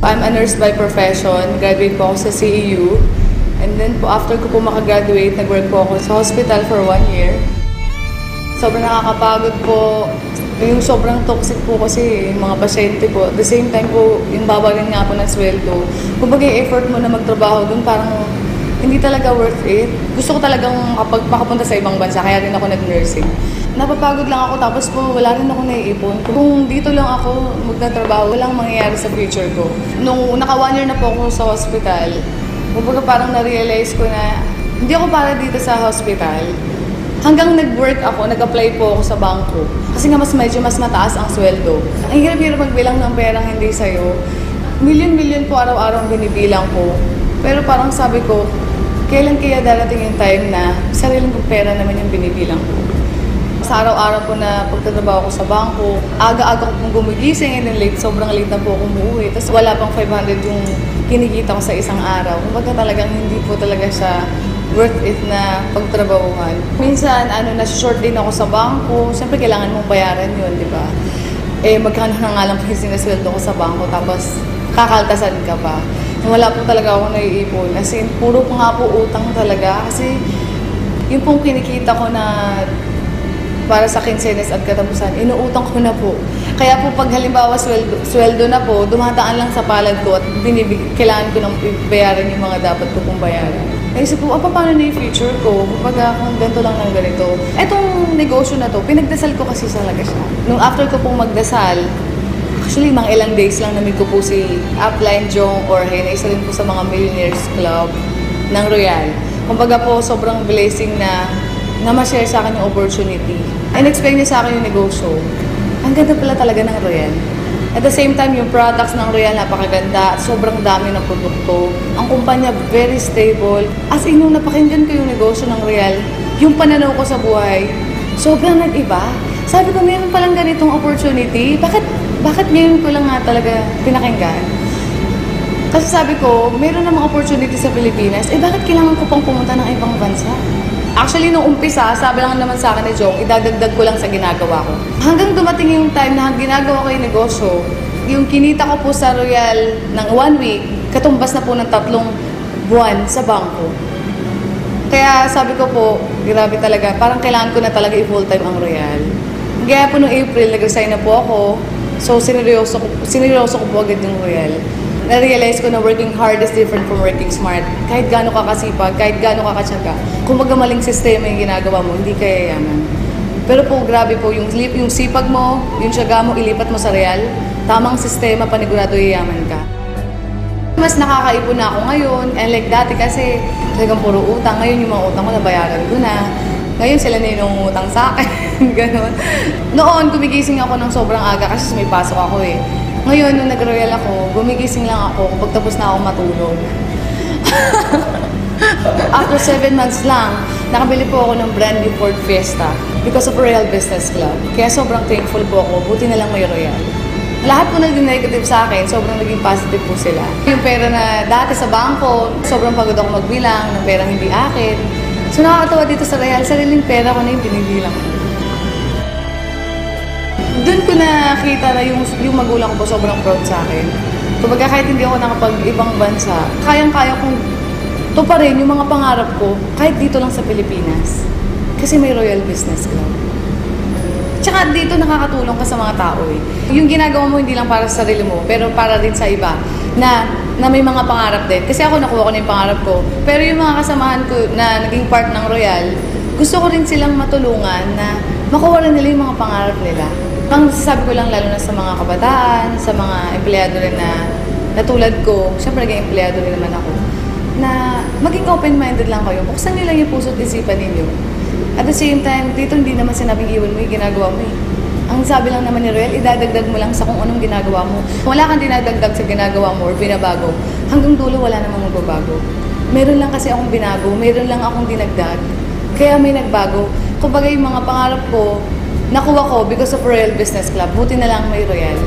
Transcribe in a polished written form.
I'm a nurse by profession. Graduate po ako sa CEU. And then po, after ko po makagraduate, nag-work po ako sa hospital for 1 year. Sobrang nakakapagod po. Yung sobrang toxic po kasi yung mga pasyente po. At the same time po, yung babagan nga po ng sweldo. Kumbaga yung effort mo na magtrabaho dun, parang hindi talaga worth it. Gusto ko talagang makapunta sa ibang bansa, kaya rin ako nag-nursing. Napapagod lang ako, tapos po wala rin ako naiipon. Kung dito lang ako magtatrabaho, walang mangyayari sa future ko. Nung naka 1 year na po ako sa hospital, kumbaga parang na-realize ko na hindi ako para dito sa hospital. Hanggang nag-work ako, nag-apply po ako sa bangko. Kasi nga medyo mas mataas ang sweldo. Ang hirap-hirap magbilang ng perang hindi sa'yo. Milyon-milyon po araw-araw ang binibilang ko. Pero parang sabi ko, kailan kaya darating yung time na sariling kong pera naman yung binibilang ko. Sa araw-araw po na pagtatrabaho ko sa bangko, aga-aga ko pong gumigising and then sobrang late na po ako umuwi. Tapos wala pang 500 yung kinikita ko sa isang araw. Kumbaga talagang hindi po talaga siya worth it na pagtrabahuhan. Minsan, nasa-short din ako sa bangko. Siyempre, kailangan mong bayaran yun, di ba? Magkano na nga lang po yung sinasweldo ko sa bangko, tapos kakaltasan ka pa. Wala po talaga ako naiipon. As in, puro po nga po utang talaga. Kasi, yung pong kinikita ko na para sa kinsenas at katapusan, inuutang ko na po. Kaya po pag halimbawa sweldo na po, dumadaan lang sa palad ko at kailangan ko nang bayaran yung mga dapat ko pong bayaran. Naisip ko, paano na yung future ko? Kapag kung ganito lang ng ganito. Etong negosyo na to, pinagdasal ko kasi talaga siya. Nung after ko pong magdasal, actually, mga ilang days lang namit ko po si Upline Jong Jorge na isa rin po sa mga Millionaires Club ng Royal. Kumbaga po, sobrang blessing na ma-share sa akin yung opportunity. And-explain niya sa akin yung negosyo. Ang ganda pala talaga ng Royal. At the same time, yung products ng Royal napakaganda at sobrang dami ng produkto. Ang kumpanya, very stable. As in, nung napakinggan ko yung negosyo ng Royal, yung pananaw ko sa buhay, sobrang nag-iba. Sabi ko, meron palang ganitong opportunity. Bakit ngayon ko lang nga talaga pinakinggan? Kasi sabi ko, meron namang opportunity sa Pilipinas, bakit kailangan ko pang pumunta ng ibang bansa? Actually, nung umpisa, sabi lang naman sa akin ni Jong, idadagdag ko lang sa ginagawa ko. Hanggang dumating yung time na ginagawa ko yung negosyo, yung kinita ko po sa Royal ng 1 week, katumbas na po ng 3 buwan sa bangko. Kaya sabi ko po, grabe talaga, parang kailangan ko na talaga i-full-time ang Royal. Kaya po noong April, nag-resign na po ako. So, sineryoso ko po agad yung Royal. Na-realize ko na working hard is different from working smart. Kahit gaano ka kasipag, kahit gaano ka katsaga, kung magamaling sistema yung ginagawa mo, hindi kaya yaman. Pero po, grabe po, yung sipag mo, yung tsaga mo, ilipat mo sa Royal, tamang sistema, panigurado yayaman ka. Mas nakakaipon na ako ngayon, and like dati kasi, talagang puro utang. Ngayon yung mga utang ko, nabayaran ko na. Ngayon sila na yung utang sa akin, gano'n. Noon, gumigising ako ng sobrang aga kasi may pasok ako eh. Ngayon, nung nag-royal ako, gumigising lang ako pagtapos na ako matulog. After 7 months lang, nakabili po ako ng brand new Ford Fiesta because of Royal Business Club. Kaya sobrang thankful po ako, buti na lang may Royal. Lahat po naging negative sa akin, sobrang naging positive po sila. Yung pera na dati sa bangko, sobrang pagod ako magbilang ng perang hindi akin. So nakakatawa dito sa Royal, sariling pera ko na yung binibilang ko. Doon ko nakita na yung magulang ko po sobrang proud sa akin. Kumbaga kahit hindi ako nakapag-ibang bansa, kayang-kaya kong tuparin yung mga pangarap ko kahit dito lang sa Pilipinas. Kasi may Royal Business Club. Tsaka dito nakakatulong ka sa mga tao eh. Yung ginagawa mo hindi lang para sa sarili mo, pero para din sa iba na may mga pangarap din. Kasi ako nakuha ko na yung pangarap ko. Pero yung mga kasamahan ko na naging part ng Royal, gusto ko rin silang matulungan na makuha rin nila yung mga pangarap nila. Ang sasabi ko lang lalo na sa mga kabataan, sa mga empleyado rin na tulad ko, syempre naging empleyado rin naman ako, na maging open-minded lang kayo. Buksan nyo lang yung puso't isipan ninyo. At the same time, dito hindi naman sinabing iwan mo yung ginagawa mo eh. Ang sabi lang naman ni Royal, idadagdag mo lang sa kung anong ginagawa mo. Wala kang dinadagdag sa ginagawa mo or binabago. Hanggang dulo, wala namang magbabago. Meron lang kasi akong binago, meron lang akong dinagdag. Kaya may nagbago. Kumbaga yung mga pangarap ko, nakuha ko because of Royal Business Club. Buti na lang may Royal.